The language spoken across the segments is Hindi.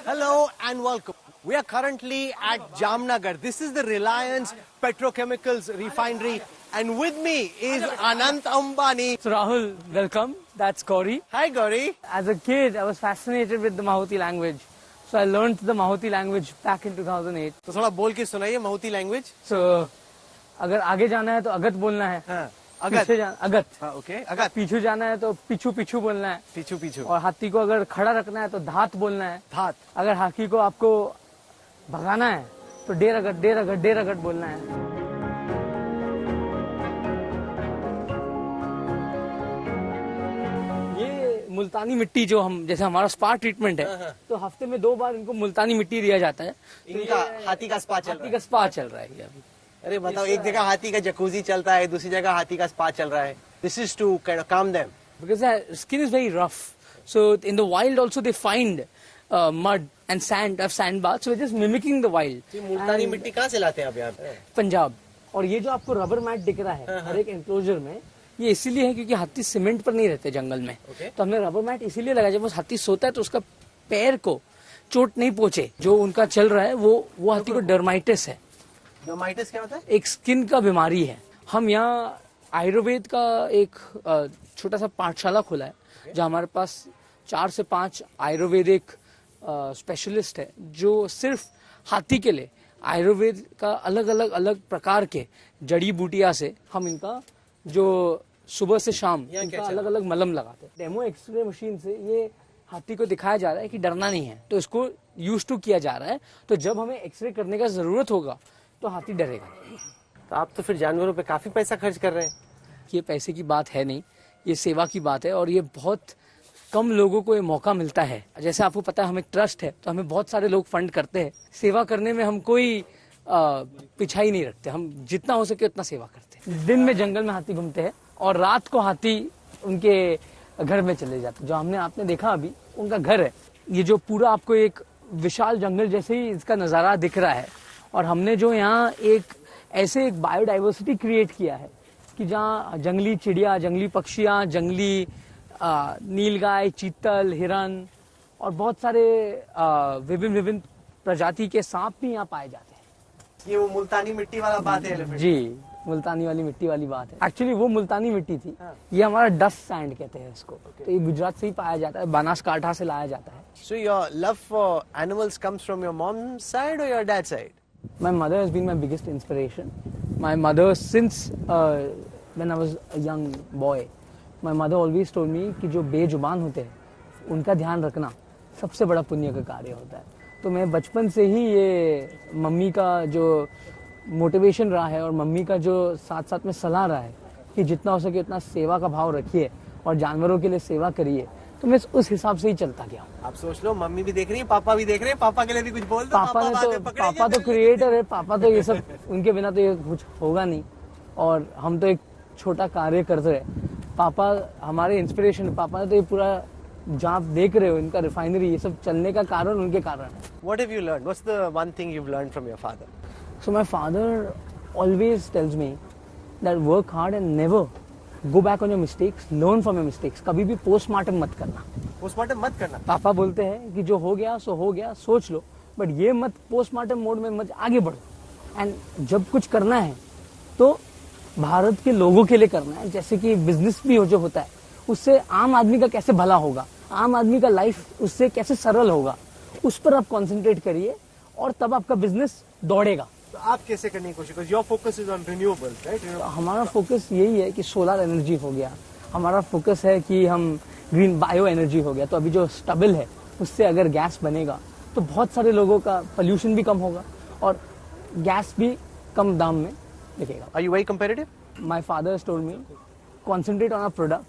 Hello and welcome. We are currently at Jamnagar. This is the Reliance Petrochemicals Refinery. And with me is Anant Ambani. So Rahul, welcome. That's Gauri. Hi Gauri. As a kid, I was fascinated with the Mahuti language. So I learned the Mahuti language back in 2008. तो थोड़ा बोल के सुनाइए Mahuti language. So अगर आगे जाना है तो अगत बोलना है. हाँ, अगत. अगत. हाँ, okay. अगत. पीछू जाना है तो पीछू पीछू बोलना है. पीछू पीछू. और हाथी को अगर खड़ा रखना है तो धात बोलना है. धात. अगर हाथी को आपको भगाना है तो डेर अगट बोलना है. मुल्तानी मिट्टी जो हम जैसे हमारा स्पा ट्रीटमेंट है तो हफ्ते में 2 बार इनको मुल्तानी मिट्टी दिया जाता है. इनका हाथी का स्पा चल रहा है अभी. अरे बताओ, एक जगह हाथी का जकूजी चलता है, दूसरी जगह हाथी का स्पा चल रहा है. This is to calm them because skin is very rough. So in the wild also they find mud and sand bath. So just mimicking the wild. मुल्तानी मिट्टी कहाँ से लाते हैं आप यहाँ पे? पंजाब. और ये जो आपको रबर मैट दिख रहा है हर एक एंक्लोजर में, ये इसीलिए है क्योंकि हाथी सीमेंट पर नहीं रहते जंगल में. तो हमने रबर मैट इसीलिए लगाया जब वो हाथी सोता है तो उसका पैर को चोट नहीं पहुंचे. जो उनका चल रहा है वो हाथी को डर्माइटिस है. डर्माइटिस क्या होता है? एक स्किन का बीमारी है. हम यहाँ आयुर्वेद का एक छोटा सा पाठशाला खोला है जहाँ हमारे पास 4 से 5 आयुर्वेदिक स्पेशलिस्ट है जो सिर्फ हाथी के लिए आयुर्वेद का अलग प्रकार के जड़ी बूटिया से हम इनका जो सुबह से शाम इनका अलग मलम लगाते हैं. डेमो एक्सरे मशीन से ये हाथी को दिखाया जा रहा है कि डरना नहीं है, तो इसको यूज टू किया जा रहा है. तो जब हमें एक्सरे करने का जरूरत होगा तो हाथी डरेगा. तो आप तो फिर जानवरों पे काफी पैसा खर्च कर रहे हैं. ये पैसे की बात है नहीं, ये सेवा की बात है. और ये बहुत कम लोगों को ये मौका मिलता है. जैसे आपको पता है हम एक ट्रस्ट है तो हमें बहुत सारे लोग फंड करते हैं. सेवा करने में हम कोई पिछाई नहीं रखते. हम जितना हो सके उतना सेवा करते हैं. दिन में जंगल में हाथी घूमते हैं और रात को हाथी उनके घर में चले जाते हैं. जो आपने देखा अभी उनका घर है. ये जो पूरा आपको एक विशाल जंगल जैसे ही इसका नजारा दिख रहा है. और हमने जो यहाँ एक बायोडाइवर्सिटी क्रिएट किया है कि जहाँ जंगली चिड़िया, जंगली पक्षियाँ, जंगली नीलगाय, चीतल, हिरन और बहुत सारे विभिन्न प्रजाति के सांप भी यहाँ पाए जाते हैं. ये वो मुल्तानी मिट्टी वाला बात है जी, मुल्तानी वाली मिट्टी वाली बात है. एक्चुअली वो मुल्तानी मिट्टी थी. ये हमारा डस्ट सैंड कहते हैं इसको. तो ये गुजरात से ही पाया जाता है, बनासकांठा से लाया जाता है. So your love for animals comes from your mom's side or your dad's side? My mother has been my biggest inspiration. My mother, since when I was a young boy, my mother always told me कि जो बेजुबान होते हैं उनका ध्यान रखना सबसे बड़ा पुण्य का कार्य होता है. तो मैं बचपन से ही ये मम्मी का जो मोटिवेशन रहा है और मम्मी का जो साथ में सलाह रहा है कि जितना हो सके उतना सेवा का भाव रखिए और जानवरों के लिए सेवा करिए, तो मैं उस हिसाब से ही चलता गया. आप सोच लो, मम्मी भी देख रही है, पापा भी देख रहे हैं. पापा के लिए भी कुछ बोल दो. पापा तो क्रिएटर है. पापा तो ये सब, उनके बिना तो ये कुछ होगा नहीं. और हम तो एक छोटा कार्य करते हैं. पापा हमारे इंस्पिरेशन. पापा ने तो ये पूरा जहाँ आप देख रहे हो इनका रिफाइनरी, ये सब चलने का कारण उनके कारण है. What have you learned? What's the one thing you've learned from your father? So my father always tells me that work hard and never go back on your mistakes, learn from your mistakes. कभी भी पोस्टमार्टम मत करना. पोस्टमार्टम मत करना. पापा बोलते हैं कि जो हो गया सो हो गया, सोच लो, बट ये मत पोस्टमार्टम मोड में मत आगे बढ़ो. एंड जब कुछ करना है तो भारत के लोगों के लिए करना है. जैसे कि बिजनेस भी जो होता है उससे आम आदमी का कैसे भला होगा, आम आदमी का लाइफ उससे कैसे सरल होगा, उस पर आप कंसंट्रेट करिए और तब आपका बिजनेस दौड़ेगा. तो आप कैसे करने की कोशिश? Your focus is on renewable, right? हमारा फोकस यही है कि सोलर एनर्जी हो गया. हमारा फोकस है कि हम ग्रीन बायो एनर्जी हो गया. तो अभी जो स्टबल है उससे अगर गैस बनेगा तो बहुत सारे लोगों का पोल्यूशन भी कम होगा और गैस भी कम दाम में बिकेगा. Are you very competitive? My father has told me concentrate on our product,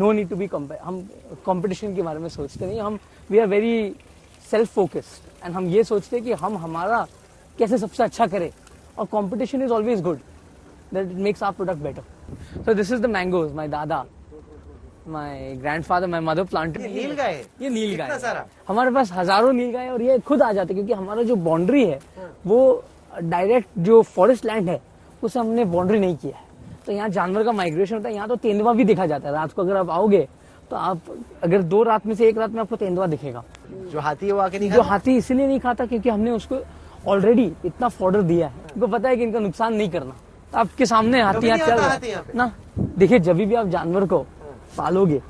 no need to be हम कंपटीशन के बारे में सोचते नहीं. हम we are very self focused and हम ये सोचते हैं कि हम हमारा कैसे सबसे अच्छा करें. और competition is always good, that it makes our product better. So this is the mangoes my दादा, my grandfather, my mother planted. ये नील गाय हमारे पास हजारों नील गाय और ये खुद आ जाते क्योंकि हमारा जो बाउंड्री है वो डायरेक्ट जो फॉरेस्ट लैंड है उसे हमने बाउंड्री नहीं किया है. तो यहाँ जानवर का माइग्रेशन होता है. यहाँ तो तेंदुआ भी देखा जाता है. रात को अगर आप आओगे तो आप अगर 2 रात में से 1 रात में आपको तेंदुआ दिखेगा। जो हाथी है वो आके नहीं जो खाता? हाथी इसलिए नहीं खाता क्योंकि हमने उसको ऑलरेडी इतना फॉर्डर दिया है, उनको पता है कि इनका नुकसान नहीं करना। तो आपके सामने हाथी यहाँ चल रहा है ना। देखिए, जब भी आप जानवर को पालोगे,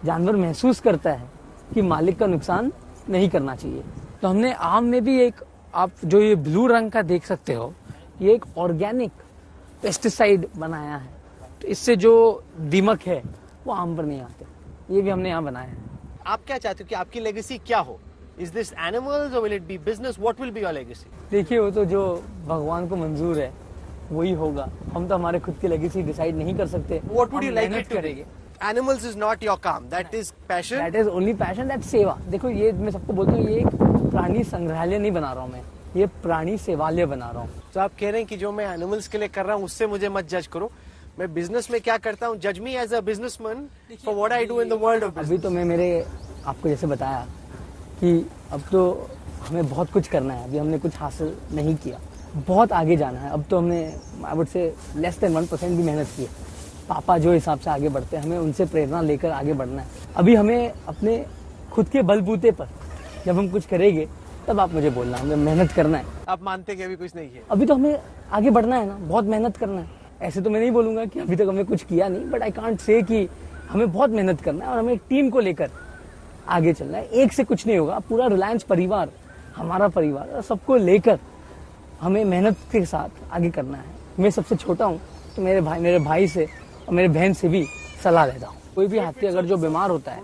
जानवर महसूस करता है कि मालिक का नुकसान नहीं करना चाहिए। तो हमने आम में भी एक, आप जो ये ब्लू रंग का देख सकते हो, ये एक ऑर्गेनिक पेस्टिसाइड बनाया है। तो इससे जो दीमक है वो आम पर नहीं आते। ये भी हमने यहाँ बनाया है। आप क्या चाहते हो कि आपकी लेगेसी क्या हो? इज दिस एनिमल्स और will it be business? What will be your legacy? देखिए, वो तो जो भगवान को मंजूर है वही होगा। हम तो हमारे खुद की लेगेसी डिसाइड नहीं कर सकते। व्हाट वुड यू लाइक मेहनत it to be? Animals is not your काम, that is passion. That is only passion, that सेवा। देखो, ये मैं सबको बोलता हूँ, ये एक प्राणी संग्रहालय नहीं बना रहा हूँ मैं, ये प्राणी सेवालय बना रहा हूँ। तो आप कह रहे हैं कि जो मैं एनिमल्स के लिए कर रहा हूँ उससे मुझे मत जज करो। मैं बिजनेस में क्या करता हूँ, जज me as a businessman for what I do in the world of business. अभी तो मैं मेरे आपको जैसे बताया कि अब तो हमें बहुत कुछ करना है। अभी हमने कुछ हासिल नहीं किया, बहुत आगे जाना है। अब तो हमने, I would say, less than 1% भी मेहनत की है। पापा जो हिसाब से आगे बढ़ते हैं, हमें उनसे प्रेरणा लेकर आगे बढ़ना है। अभी हमें अपने खुद के बलबूते पर जब हम कुछ करेंगे तब आप मुझे बोलना, हमें मेहनत करना है। आप मानते कि अभी कुछ नहीं है? अभी तो हमें आगे बढ़ना है ना, बहुत मेहनत करना है। ऐसे तो मैं नहीं बोलूंगा कि अभी तक हमने कुछ किया नहीं, बट आई कांट से कि हमें बहुत मेहनत करना है और हमें टीम को लेकर आगे चलना है। एक से कुछ नहीं होगा। पूरा रिलायंस परिवार, हमारा परिवार, सबको लेकर हमें मेहनत के साथ आगे करना है। मैं सबसे छोटा हूँ तो मेरे भाई से और मेरे बहन से भी सलाह लेता हूँ। कोई भी हाथी अगर जो बीमार होता है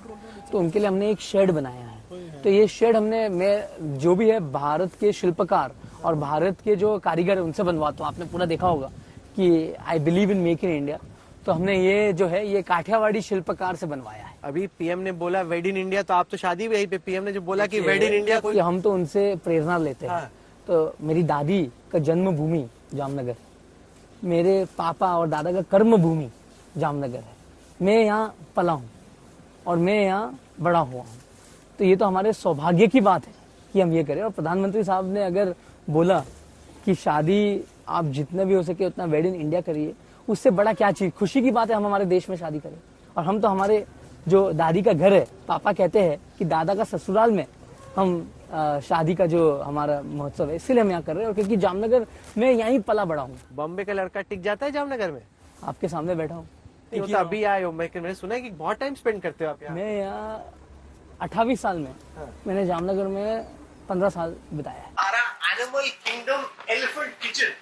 तो उनके लिए हमने एक शेड बनाया है। तो ये शेड मैं जो भी है भारत के शिल्पकार और भारत के जो कारीगर उनसे बनवाता हूँ। आपने पूरा देखा होगा कि I believe in make in India. तो हमने ये जो है ये काठियावाड़ी शिल्पकार से बनवाया है। अभी पीएम ने बोला वेड इन इंडिया, तो आप तो शादी भी यहीं पे, पीएम ने जो बोला कि वेड इन इंडिया, कि हम तो उनसे प्रेरणा लेते हैं। हाँ। तो मेरी दादी का जन्मभूमि जामनगर, मेरे पापा और दादा का कर्म भूमि जामनगर है। मैं यहाँ पला हूँ और मैं यहाँ बड़ा हुआ हूँ। तो ये तो हमारे सौभाग्य की बात है कि हम ये करें। और प्रधानमंत्री साहब ने अगर बोला कि शादी आप जितना भी हो सके उतना वेड इन इंडिया करिए, उससे बड़ा क्या चीज, खुशी की बात है हम हमारे देश में शादी करें। और हम तो हमारे जो दादी का घर है, पापा कहते हैं कि दादा का ससुराल में हम शादी का जो हमारा महोत्सव है, इसलिए हम यहाँ कर रहे हैं। और क्योंकि जामनगर में यहीं पला बड़ा हूँ। बॉम्बे का लड़का टिक जाता है जामनगर में? आपके सामने बैठा हूँ। तो अभी आए हो, मैंने सुना है कि बहुत टाइम स्पेंड करते हो आप यहाँ। मैं यहाँ 28 साल में, मैंने जामनगर में 15 साल बिताया है। Animal kingdom elephant kitchen.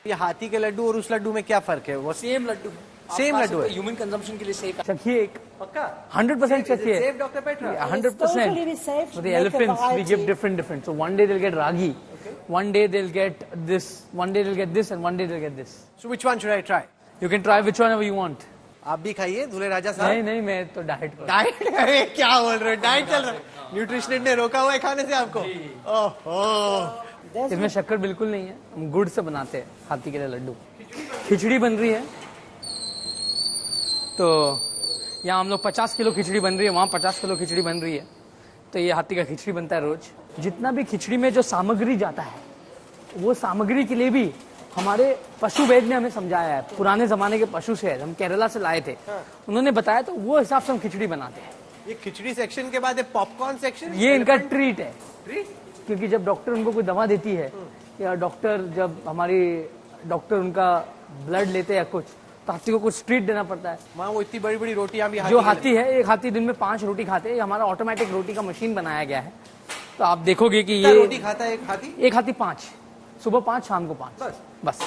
ये हाथी के लड्डू और उस लड्डू में क्या फर्क है? वो सेम लड्डू, सेम लड्डू है, ह्यूमन कंजम्पशन के लिए सेफ। चखिए एक, पक्का 100% चखिए। Safe doctor Petra? 100%. For the elephants, we give different. So one day they'll get ragi, one day they'll get this, one day they'll get this, and one day they'll get this. So which one should I try? You can try which one ever you want. आप भी खाइए दूल्हे राजा साहब। नहीं, मैं तो डाइट पर। डाइट? अरे क्या बोल रहे हो, डाइट चल रहा है? न्यूट्रिशनिस्ट ने रोका हुआ है खाने से आपको? ओहो, इसमें शक्कर बिल्कुल नहीं है। हम गुड़ से बनाते हैं हाथी के लिए लड्डू। खिचड़ी बन रही है, तो यहाँ हम लोग 50 किलो खिचड़ी बन रही है, वहाँ 50 किलो खिचड़ी बन रही है। तो ये हाथी का खिचड़ी बनता है रोज। जितना भी खिचड़ी में जो सामग्री जाता है, वो सामग्री के लिए भी हमारे पशु वैद्य ने हमें समझाया है। पुराने जमाने के पशु से हम केरला से लाए थे, उन्होंने बताया, तो वो हिसाब से हम खिचड़ी बनाते हैं। ये खिचड़ी सेक्शन के बाद पॉपकॉर्न सेक्शन, ये इनका ट्रीट है। ट्रीट? क्योंकि जब डॉक्टर उनको कोई दवा देती है या डॉक्टर उनका ब्लड लेते हैं कुछ, तो हाथी को कुछ ट्रीट देना पड़ता है। वहाँ वो इतनी बड़ी बड़ी रोटियां भी जो हाथी है, एक हाथी दिन में 5 रोटी खाते हैं। हमारा ऑटोमेटिक रोटी का मशीन बनाया गया है। तो आप देखोगे कि ये रोटी खाता है एक हाथी? 5, सुबह 5, शाम को 5, बस।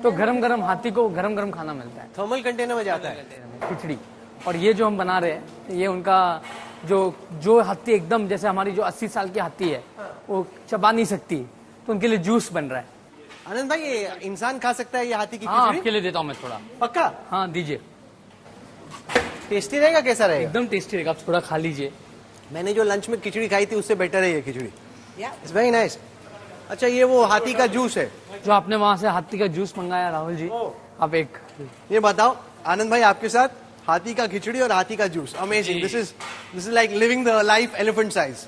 तो गरम गरम हाथी को गरम गरम खाना मिलता है। थर्मल कंटेनर में जाता है खिचड़ी। और ये जो हम बना रहे हैं, ये उनका जो हाथी एकदम जैसे हमारी जो 80 साल की हाथी है, वो चबा नहीं सकती, तो उनके लिए जूस बन रहा है। आनंद भाई, ये इंसान खा सकता है ये हाथी की हाँ, खिचड़ी? आपके लिए देता हूँ मैं थोड़ा। पक्का? हाँ, दीजिए। टेस्टी रहेगा? कैसा रहेगा? एकदम टेस्टी रहेगा, आप थोड़ा खा लीजिए। मैंने जो लंच में खिचड़ी खाई थी उससे बेटर है ये खिचड़ी। It's very nice. अच्छा, ये वो हाथी का जूस है जो आपने वहाँ से हाथी का जूस मंगाया राहुल जी। आप एक ये बताओ आनंद भाई, आपके साथ हाथी का खिचड़ी और हाथी का juice, amazing. This is like living the life elephant size.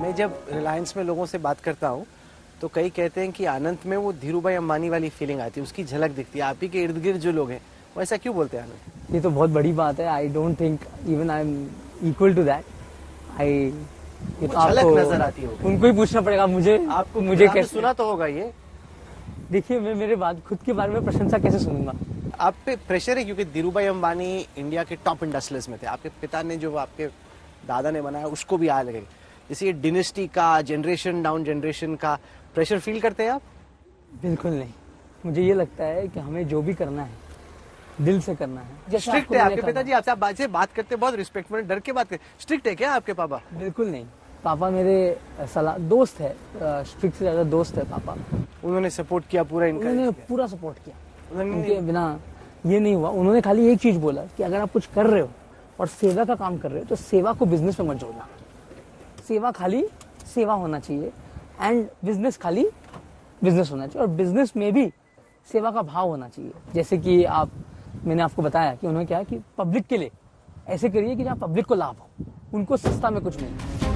मैं जब रिलायंस में लोगों से बात करता हूँ तो कई कहते हैं कि अनंत में वो धीरूभाई अंबानी वाली फीलिंग आती है, उसकी झलक दिखती है। आप ही के इर्द गिर्द जो लोग हैं वो ऐसा क्यों बोलते हैं अनंत? ये तो बहुत बड़ी बात है। I don't think even I am equal to that. ये तो झलक आपको नजर आती होगी। उनको ही पूछना पड़ेगा मुझे। आपको मुझे आपने कैसे सुना तो होगा ये। देखिए, मैं मेरे बात खुद के बारे में प्रशंसा कैसे सुनूंगा? आप पे प्रेशर है क्योंकि धीरूभाई अंबानी इंडिया के टॉप इंडस्ट्रियलिस्ट में थे। आपके पिता ने जो आपके दादा ने बनाया उसको भी आया लगे। जैसे ये डिनेस्टी का, जनरेशन डाउन जनरेशन का प्रेशर फील करते हैं आप? बिल्कुल नहीं। मुझे ये लगता है कि हमें जो भी करना है दिल से करना है। जैसे स्ट्रिक्ट आपको है मैंने आपके कहा पिताजी? आपसे आप बात करते बहुत रिस्पेक्टफुल, डर के बात करते। स्ट्रिक्ट है क्या आपके पापा? बिल्कुल नहीं। पापा मेरे सलाह दोस्त है, स्ट्रिक्ट से ज्यादा दोस्त है पापा। उन्होंने सपोर्ट किया पूरा, इनका उन्होंने पूरा सपोर्ट किया। उन्होंने उनके बिना ये नहीं हुआ। उन्होंने खाली एक चीज बोला कि अगर आप कुछ कर रहे हो और सेवा का काम कर रहे हो तो सेवा को बिजनेस में मत जोड़ना। सेवा खाली सेवा होना चाहिए एंड बिजनेस खाली बिजनेस होना चाहिए, और बिजनेस में भी सेवा का भाव होना चाहिए। जैसे कि मैंने आपको बताया कि उन्होंने क्या कि पब्लिक के लिए ऐसे करिए कि जहाँ पब्लिक को लाभ हो, उनको सस्ता में कुछ मिले।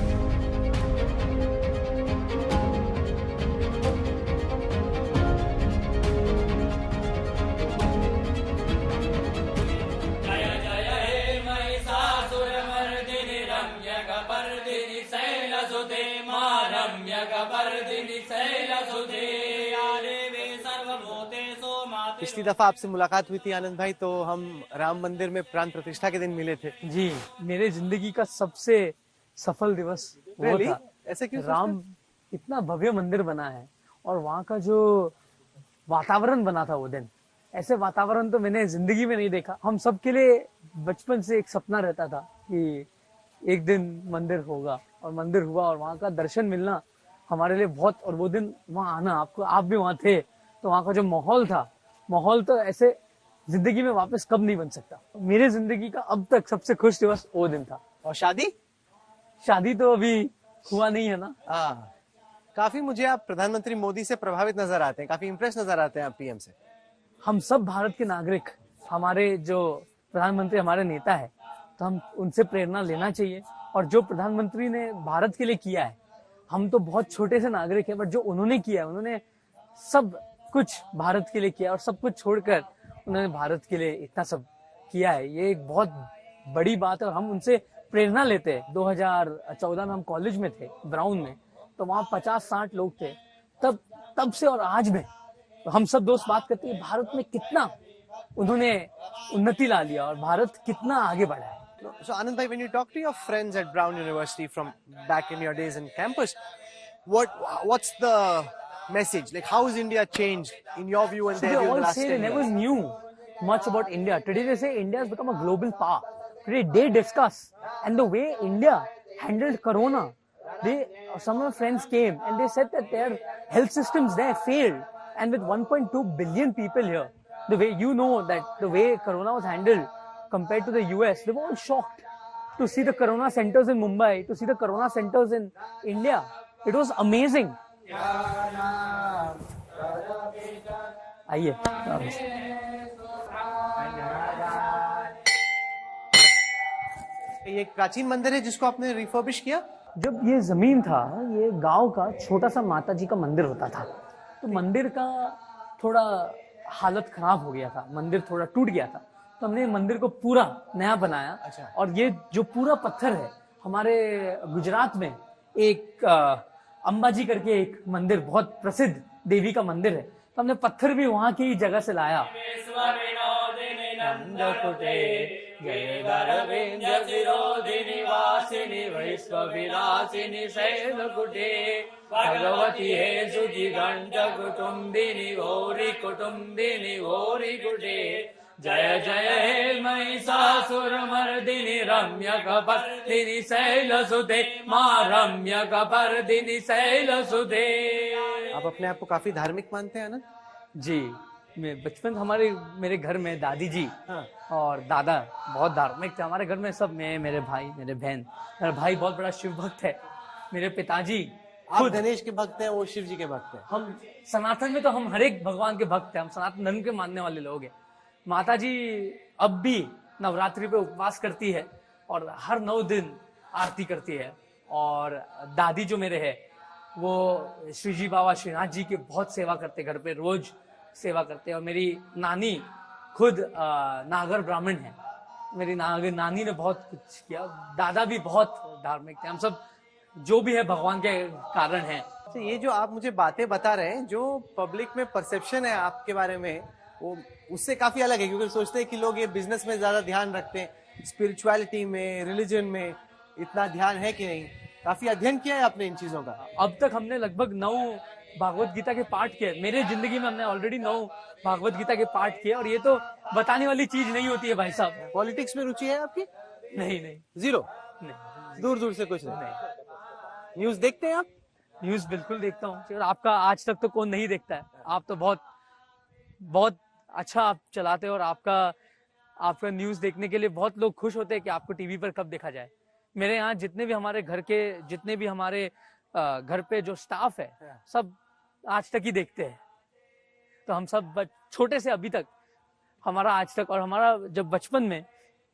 पिछली दफा आपसे मुलाकात हुई थी आनंद भाई, तो हम राम मंदिर में प्राण प्रतिष्ठा के दिन मिले थे। जी, मेरे जिंदगी का सबसे सफल दिवस वो Really? था। ऐसे क्यों? राम इतना भव्य मंदिर बना है और वहाँ का जो वातावरण बना था वो दिन, ऐसे वातावरण तो मैंने जिंदगी में नहीं देखा। हम सबके लिए बचपन से एक सपना रहता था कि एक दिन मंदिर होगा, और मंदिर हुआ और वहाँ का दर्शन मिलना हमारे लिए बहुत, और वो दिन वहाँ आना, आप भी वहाँ थे, तो वहाँ का जो माहौल तो ऐसे जिंदगी में वापस कब नहीं बन सकता। मेरे जिंदगी का अब तक सबसे खुश दिवस वो दिन था। और शादी तो अभी हुआ नहीं है ना। काफी मुझे आप प्रधानमंत्री मोदी से प्रभावित नजर आते हैं, काफी इंप्रेस नजर आते हैं आप पीएम से। हम सब भारत के नागरिक, हमारे जो प्रधानमंत्री हमारे नेता है, तो हम उनसे प्रेरणा लेना चाहिए। और जो प्रधानमंत्री ने भारत के लिए किया है, हम तो बहुत छोटे से नागरिक हैं, बट जो उन्होंने किया है, उन्होंने सब कुछ भारत के लिए किया और सब कुछ छोड़कर उन्होंने भारत के लिए इतना सब किया है। ये एक बहुत बड़ी बात है और हम उनसे प्रेरणा लेते हैं। 2014 में हम कॉलेज में थे, ब्राउन में, तो वहाँ 50-60 लोग थे। तब से और आज में हम सब दोस्त बात करते हैं भारत में कितना उन्होंने उन्नति ला लिया और भारत कितना आगे बढ़ा है। So Anand bhai, when you talk to your friends at Brown University from back in your days in campus, what's the message? Like, how has India changed in your view and So their they view in all the last say 10 they never years? knew much about India. Today they say India has become a global power. Today they discuss, and the way India handled Corona, some of my friends came and they said that their health systems there failed, and with 1.2 billion people here, the way the way Corona was handled compared to the US, they were all shocked to see the Corona centers in Mumbai, to see the Corona centers in India. It was amazing. आइए, ये एक प्राचीन मंदिर है जिसको आपने रिफर्बिश किया। जब ये जमीन था, ये गांव का छोटा सा माता जी का मंदिर होता था, तो मंदिर का थोड़ा हालत खराब हो गया था, मंदिर थोड़ा टूट गया था, तो हमने मंदिर को पूरा नया बनाया। अच्छा। और ये जो पूरा पत्थर है, हमारे गुजरात में एक अंबाजी करके एक मंदिर, बहुत प्रसिद्ध देवी का मंदिर है, तो हमने पत्थर भी वहां की जगह से लाया। भगवती हे सुजिगंठ कुटुंबिनी गौरी कुटुंबिनी गौरी गुडे, जय जय हे महिषासुरमर्दिनी रम्यकपर्दिनी शैलसुते, मां रम्यकपर्दिनी शैलसुते। आप अपने आप को काफी धार्मिक मानते हैं ना? जी, मैं बचपन मेरे घर में दादी जी और दादा बहुत धार्मिक थे। हमारे घर में सब, मैं, मेरे भाई, मेरे बहन, मेरा भाई बहुत बड़ा शिव भक्त है, मेरे पिताजी आप गणेश के भक्त हैं, वो शिव जी के भक्त हैं। हम सनातन में तो हम हर एक भगवान के भक्त हैं, हम सनातन धर्म के मानने वाले लोग हैं। माता जी अब भी नवरात्रि पे उपवास करती है और हर 9 दिन आरती करती है। और दादी जो मेरे है, वो श्रीजी बाबा श्रीनाथ जी की बहुत सेवा करते, घर पे रोज सेवा करते। और मेरी नानी खुद नागर ब्राह्मण है। मेरी नानी ने बहुत कुछ किया। दादा भी बहुत धार्मिक थे। हम सब जो भी है भगवान के कारण है। तो ये जो आप मुझे बातें बता रहे हैं, जो पब्लिक में परसेप्शन है आपके बारे में, वो उससे काफी अलग है, क्योंकि सोचते हैं कि लोग ये बिजनेस में ज्यादा ध्यान रखते हैं, स्पिरिचुअलिटी में, रिलीजन में इतना ध्यान है कि नहीं? काफी अध्ययन किया है आपने इन चीजों का? अब तक हमने लगभग 9 भागवत गीता के पाठ किए। मेरे जिंदगी में हमने ऑलरेडी 9 भागवत गीता के पाठ किए। और ये तो बताने वाली चीज नहीं होती है भाई साहब। पॉलिटिक्स में रुचि है आपकी? नहीं नहीं जीरो? नहीं, दूर दूर से कुछ नहीं? नहीं। न्यूज देखते हैं आप? न्यूज बिल्कुल देखता हूँ। और आपका आज तक तो कौन नहीं देखता है। आप तो बहुत बहुत अच्छा आप चलाते हो। और आपका न्यूज देखने के लिए बहुत लोग खुश होते हैं कि आपको टीवी पर कब देखा जाए। मेरे यहाँ जितने भी हमारे घर पे जो स्टाफ है, सब आज तक ही देखते हैं। तो हम सब छोटे से अभी तक हमारा आज तक। और हमारा जब बचपन में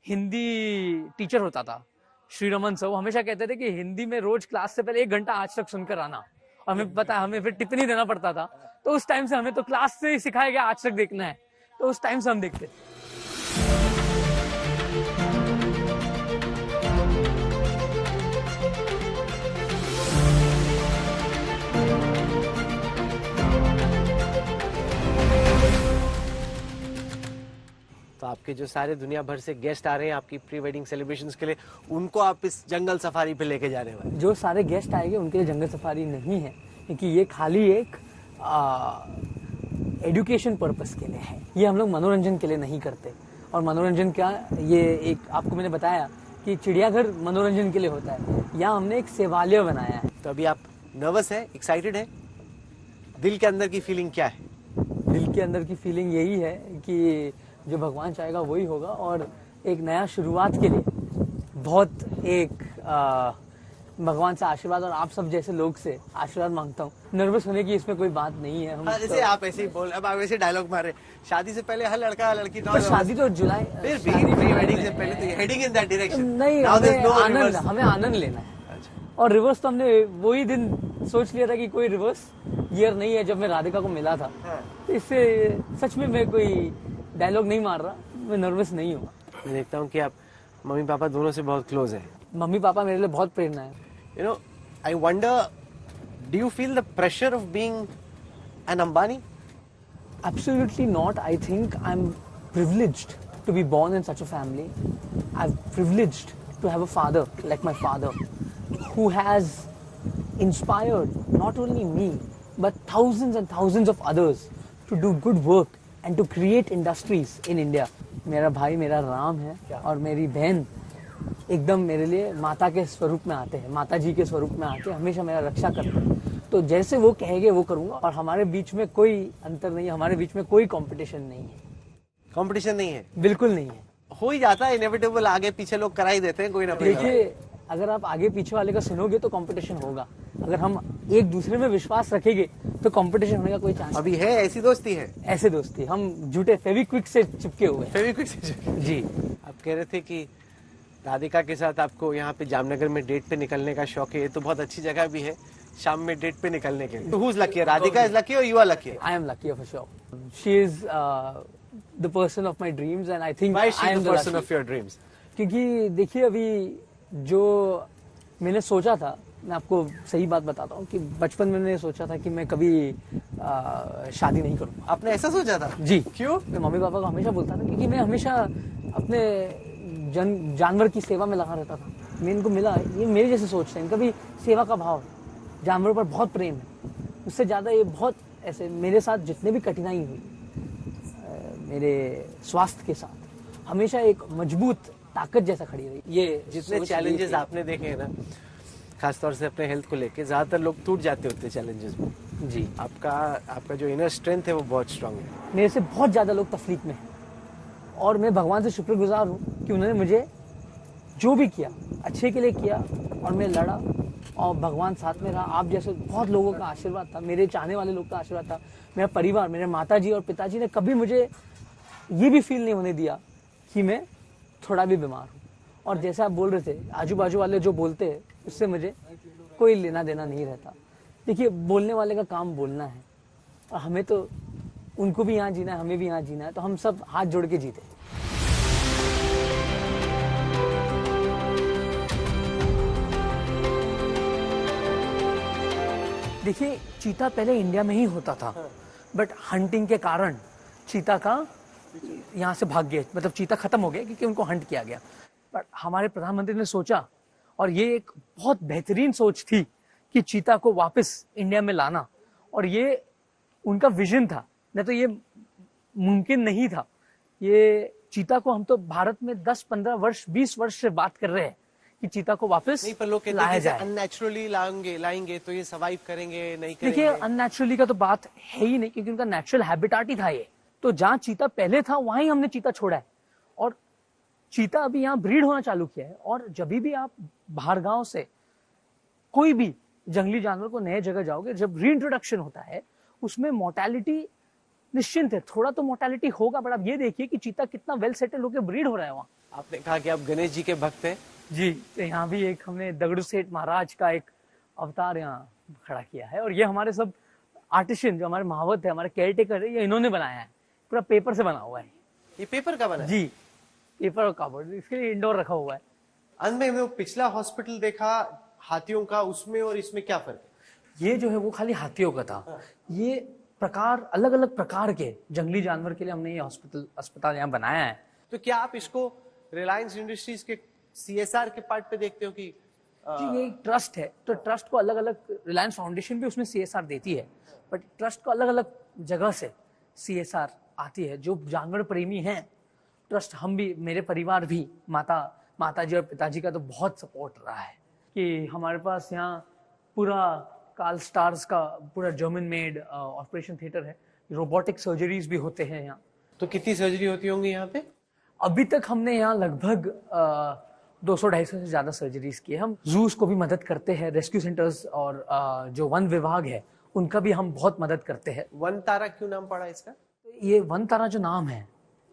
हिंदी टीचर होता था श्री रमन सर, वो हमेशा कहते थे कि हिंदी में रोज क्लास से पहले 1 घंटा आज तक सुनकर आना। और हमें पता है, हमें फिर टिप्पणी देना पड़ता था। तो उस टाइम से हमें तो क्लास से ही सिखाया गया आज तक देखना है। तो उस टाइम से हम देखते। तो आपके जो सारे दुनिया भर से गेस्ट आ रहे हैं आपकी प्री वेडिंग सेलिब्रेशंस के लिए, उनको आप इस जंगल सफारी पे लेके जा रहे हैं? जो सारे गेस्ट आएंगे उनके लिए जंगल सफारी नहीं है, क्योंकि ये खाली एक एजुकेशन पर्पस के लिए है। ये हम लोग मनोरंजन के लिए नहीं करते। और मनोरंजन क्या, ये एक आपको मैंने बताया कि चिड़ियाघर मनोरंजन के लिए होता है। यहाँ हमने एक सेवालय बनाया है। तो अभी आप नर्वस है, एक्साइटेड है? दिल के अंदर की फीलिंग क्या है? दिल के अंदर की फीलिंग यही है कि जो भगवान चाहेगा वही होगा। और एक नया शुरुआत के लिए बहुत एक भगवान से आशीर्वाद और आप सब जैसे लोग से आशीर्वाद मांगता हूँ। नर्वस होने की इसमें कोई बात नहीं है। हम जैसे आप ऐसे ही बोल, अब आप ऐसे डायलॉग मारे, शादी से पहले हर लड़का लड़की पर शादी तो जुलाई, फिर भी प्री वेडिंग से पहले तो हेडिंग इन दैट डायरेक्शन। नहीं, हमें आनंद लेना है। और रिवर्स तो हमने वही दिन सोच लिया था कि कोई रिवर्स ईयर नहीं है जब मैं राधिका को मिला था। तो इससे सच में मैं कोई डायलॉग नहीं मार रहा, मैं नर्वस नहीं हूँ। मैं देखता हूँ कि आप मम्मी पापा दोनों से बहुत क्लोज है। मम्मी पापा मेरे लिए बहुत प्रेरणा है। You know, I wonder, do you feel the pressure of being an Ambani? Absolutely not. I think I'm privileged to be born in such a family. I'm privileged to have a father like my father, who has inspired not only me but thousands and thousands of others to do good work and to create industries in India. मेरा भाई मेरा राम है और मेरी बहन एकदम मेरे लिए माता के स्वरूप में आते हैं, माता जी के स्वरूप में आते हैं, हमेशा मेरा रक्षा करते हैं। तो जैसे वो कहेंगे वो करूंगा। और हमारे बीच में कोई अंतर नहीं है, हमारे बीच में कोई कंपटीशन नहीं है। कंपटीशन नहीं है? बिल्कुल नहीं है। हो ही जाता है, इनएविटेबल, आगे पीछे लोग करा ही देते हैं कोई ना कोई। देखिए, अगर आप आगे पीछे वाले का सुनोगे तो कंपटीशन होगा। अगर हम एक दूसरे में विश्वास रखेंगे तो कंपटीशन होने का कोई चांस अभी है? ऐसी दोस्ती है? ऐसे दोस्ती, हम झूठे फेविक्विक से चिपके हुए। फेविक्विक से? जी। आप कह रहे थे कि राधिका के साथ आपको यहाँ पे जामनगर में डेट पे निकलने का शौक है। ये तो बहुत अच्छी जगह भी है शाम में डेट पे निकलने के लिए। तो who's lucky? Radhika is lucky or you are lucky? I am lucky for sure. She is the person of my dreams and I think Why is she I am the person of your dreams? क्योंकि देखिए, अभी जो मैंने सोचा था, मैं आपको सही बात बताता हूँ कि बचपन में मैंने सोचा था कि मैं कभी शादी नहीं करूँगा। आपने ऐसा सोचा था? जी। क्यों? मैं मम्मी पापा को हमेशा बोलता था, क्योंकि मैं हमेशा अपने जानवर की सेवा में लगा रहता था। मैं इनको मिला, ये मेरे जैसे सोचते हैं, इनका भी सेवा का भाव, जानवरों पर बहुत प्रेम है। उससे ज़्यादा ये बहुत ऐसे मेरे साथ जितने भी कठिनाई हुई मेरे स्वास्थ्य के साथ, हमेशा एक मजबूत ताकत जैसा खड़ी रही। ये जितने चैलेंजेस आपने देखे हैं ना, खासतौर से अपने हेल्थ को लेके, ज्यादातर लोग टूट जाते होते चैलेंजेस में। जी। आपका जो इनर स्ट्रेंथ है वो बहुत स्ट्रांग है। मेरे से बहुत ज़्यादा लोग तकलीफ में हैं और मैं भगवान से शुक्रगुजार हूँ कि उन्होंने मुझे जो भी किया अच्छे के लिए किया और मैं लड़ा और भगवान साथ में रहा। आप जैसे बहुत लोगों का आशीर्वाद था, मेरे चाहने वाले लोग का आशीर्वाद था, मेरा परिवार, मेरे माताजी और पिताजी ने कभी मुझे ये भी फील नहीं होने दिया कि मैं थोड़ा भी बीमार हूँ। और जैसे आप बोल रहे थे, आजू बाजू वाले जो बोलते हैं उससे मुझे कोई लेना देना नहीं रहता। देखिए, बोलने वाले का काम बोलना है, और हमें तो उनको भी यहाँ जीना है, हमें भी यहाँ जीना है, तो हम सब हाथ जोड़ के जीते। देखिए, चीता पहले इंडिया में ही होता था, बट हंटिंग के कारण चीता का यहाँ से भाग गए, मतलब चीता खत्म हो गया क्योंकि उनको हंट किया गया। बट हमारे प्रधानमंत्री ने सोचा, और ये एक बहुत बेहतरीन सोच थी कि चीता को वापस इंडिया में लाना, और ये उनका विजन था, नहीं तो ये मुमकिन नहीं था। ये चीता को हम तो भारत में 10-15 वर्ष 20 वर्ष से बात कर रहे हैं कि चीता को वापस नहीं, पर लोग कहते लाया हैं कि जाए। अननेचुरली लाएंगे तो ये सर्वाइव करेंगे नहीं देखिए, करेंगे। अननेचुरली का तो बात है ही नहीं, क्योंकि उनका नेचुरल हैबिटाट ही था ये। तो जहाँ चीता पहले था वहां ही हमने चीता छोड़ा है, और चीता अभी यहाँ ब्रीड होना चालू किया है। और जब भी आप बाहर गांव से कोई भी जंगली जानवर को नए जगह जाओगे, जब रीइंट्रोडक्शन होता है उसमें मोर्टेलिटी निश्चिंत है, थोड़ा तो मोर्टेलिटी होगा, बट आप ये देखिए कि चीता कितना वेल सेटल होकर ब्रीड हो रहा है वहाँ। आपने कहा कि आप गणेश जी के भक्त हैं। जी, तो यहाँ भी एक हमने दगड़ू सेठ महाराज का एक अवतार यहाँ खड़ा किया है, और ये हमारे सब आर्टिशियन जो हमारे महावत है, हमारे केयरटेकर है, ये इन्होंने बनाया है, पूरा पेपर से बना हुआ है। ये पेपर का बना है? जी, पेपर और कार्डबोर्ड, इसके लिए इंडोर रखा हुआ है। अंत में वो पिछला हॉस्पिटल देखा हाथियों का, उसमें और इसमें क्या फर्क है? ये जो है वो खाली हाथियों का था। ये प्रकार, अलग अलग प्रकार के जंगली जानवर के लिए हमने ये अस्पताल यहाँ बनाया है। तो क्या आप इसको रिलायंस इंडस्ट्रीज के CSR के पार्ट पे देखते हो कि जी, ये एक ट्रस्ट है, तो ट्रस्ट को अलग अलग, रिलायंस फाउंडेशन भी उसमें CSR देती है, बट ट्रस्ट को अलग अलग जगह से CSR आती है। जो जानवर प्रेमी हैं, ट्रस्ट, हम भी, मेरे परिवार भी, माताजी और पिताजी का तो बहुत सपोर्ट रहा है कि हमारे पास यहाँ पूरा कार्ल स्टार्स का पूरा जर्मन मेड ऑपरेशन थिएटर है, रोबोटिक सर्जरीज भी होते हैं यहाँ। तो कितनी सर्जरी होती होंगी यहाँ पे? अभी तक हमने यहाँ लगभग 200-250 से ज्यादा सर्जरीज की है। हम जूस को भी मदद करते हैं, रेस्क्यू सेंटर्स, और जो वन विभाग है उनका भी हम बहुत मदद करते हैं। वन तारा क्यों नाम पड़ा इसका? ये वन तारा जो नाम है,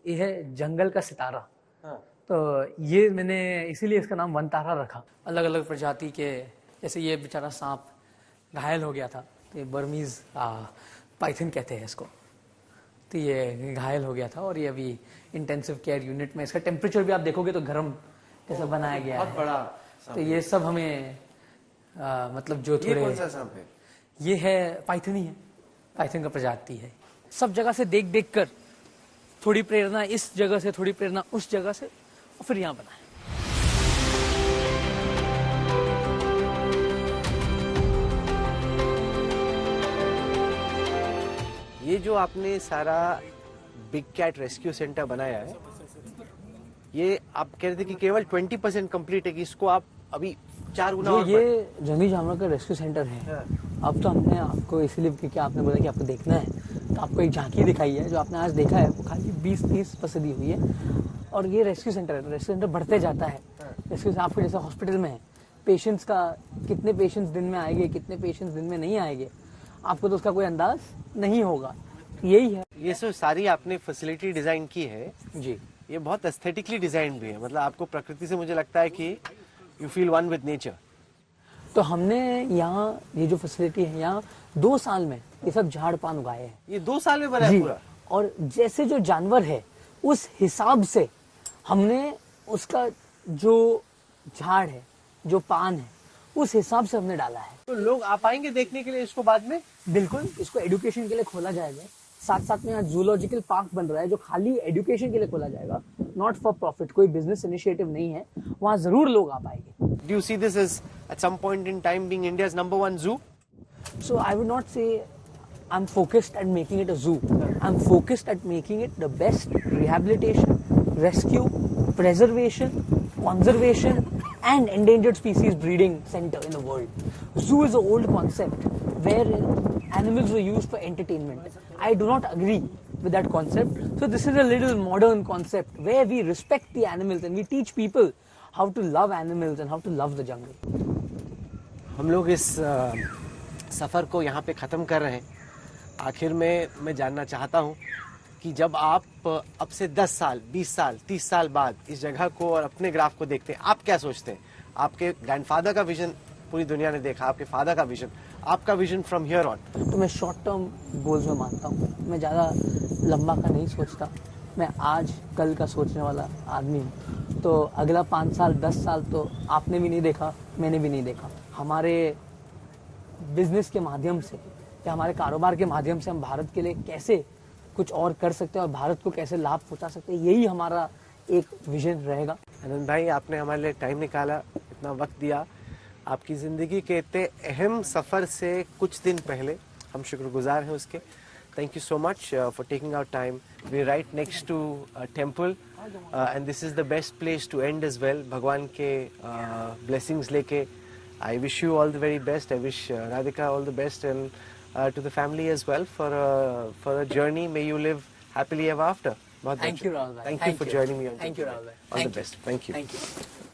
ये है जंगल का सितारा। हाँ। तो ये मैंने इसीलिए इसका नाम वन तारा रखा। अलग अलग प्रजाति के, जैसे ये बेचारा सांप घायल हो गया था, तो ये बर्मीज पाइथन कहते हैं इसको, तो ये घायल हो गया था, और ये अभी इंटेंसिव केयर यूनिट में, इसका टेम्परेचर भी आप देखोगे तो गर्म जैसा बनाया गया बहुत है। बड़ा। तो ये सब हमें मतलब जो ये थोड़े, कौन सा सांप है? ये है पाइथन ही है, पाइथन का प्रजाति है। सब जगह से देख देख कर थोड़ी प्रेरणा इस जगह से, थोड़ी प्रेरणा उस जगह से, और फिर यहाँ बनाए। ये जो आपने सारा बिग कैट रेस्क्यू सेंटर बनाया है, ये आप कह रहे थे कि केवल 20% कंप्लीट है, कि इसको आप अभी 4 गुना जो और ये जंगली जानवर का रेस्क्यू सेंटर है, अब तो हमने आपको इसलिए, क्योंकि आपने बोला कि आपको देखना है, तो आपको एक झांकी दिखाई है। जो आपने आज देखा है वो खाली 20-30% दी हुई है, और ये रेस्क्यू सेंटर है। रेस्क्यू सेंटर बढ़ते जाता है। रेस्क्यू आपके जैसे हॉस्पिटल में है, पेशेंट्स का, कितने पेशेंट्स दिन में आएंगे, कितने पेशेंट्स दिन में नहीं आएंगे, आपको तो उसका कोई अंदाज नहीं होगा। यही है। ये सब सारी आपने फैसिलिटी डिजाइन की है जी, ये बहुत एस्थेटिकली डिजाइन भी है, मतलब आपको प्रकृति से, मुझे लगता है कि you feel one with nature. तो हमने यहाँ ये जो फैसिलिटी है, यहाँ 2 साल में ये सब झाड़ पान उगाए हैं। ये 2 साल में बना है जी, पूरा? और जैसे जो जानवर है उस हिसाब से हमने उसका जो झाड़ है, जो पान है, उस हिसाब से हमने डाला है। तो लोग आ पाएंगे देखने के लिए इसको बाद में? बिल्कुल, इसको एजुकेशन के लिए खोला जाएगा। साथ साथ में यहाँ जूलॉजिकल पार्क बन रहा है, जो खाली एजुकेशन के लिए खोला जाएगा, नॉट फॉर प्रॉफिट, कोई बिजनेस इनिशिएटिव नहीं है। वहाँ जरूर लोग आ पाएंगे। Do you see this as at some point in time being India's #1 zoo? So I would not say I'm focused at making it a zoo. I'm focused at making it the best rehabilitation, rescue, preservation, conservation and endangered species breeding center in the world. Zoo is an old concept where animals were used for entertainment. I do not agree with that concept. So this is a little modern concept where we respect the animals and we teach people how to love animals and how to love the jungle. हम लोग इस सफर को यहाँ पे खत्म कर रहे हैं। आखिर में मैं जानना चाहता हूँ कि जब आप अब से 10 साल, 20 साल, 30 साल बाद इस जगह को और अपने ग्राफ को देखते हैं, आप क्या सोचते हैं? आपके ग्रैंडफादर का विजन पूरी दुनिया ने देखा, आपके फादर का विजन, आपका विजन फ्रॉम हियर ऑन? तो मैं शॉर्ट टर्म गोल्स में मानता हूँ, मैं ज़्यादा लंबा का नहीं सोचता, मैं आज कल का सोचने वाला आदमी हूँ। तो अगला 5 साल 10 साल तो आपने भी नहीं देखा, मैंने भी नहीं देखा। हमारे बिजनेस के माध्यम से या हमारे कारोबार के माध्यम से हम भारत के लिए कैसे कुछ और कर सकते हैं और भारत को कैसे लाभ पहुंचा सकते हैं, यही हमारा एक विजन रहेगा। आनंद भाई, आपने हमारे लिए टाइम निकाला, इतना वक्त दिया, आपकी ज़िंदगी के इतने अहम सफ़र से कुछ दिन पहले, हम शुक्रगुजार हैं उसके। Thank you so much for taking our time. We're right next to a temple and this is the best place to end as well. भगवान के blessings लेके I wish you all the very best. I wish Radhika all the best and to the family as well for a journey. May you live happily ever after. Thank you, Rahul bhai. Thank you for joining me on Thank you, Rahul bhai. All the best. Thank you. Thank you.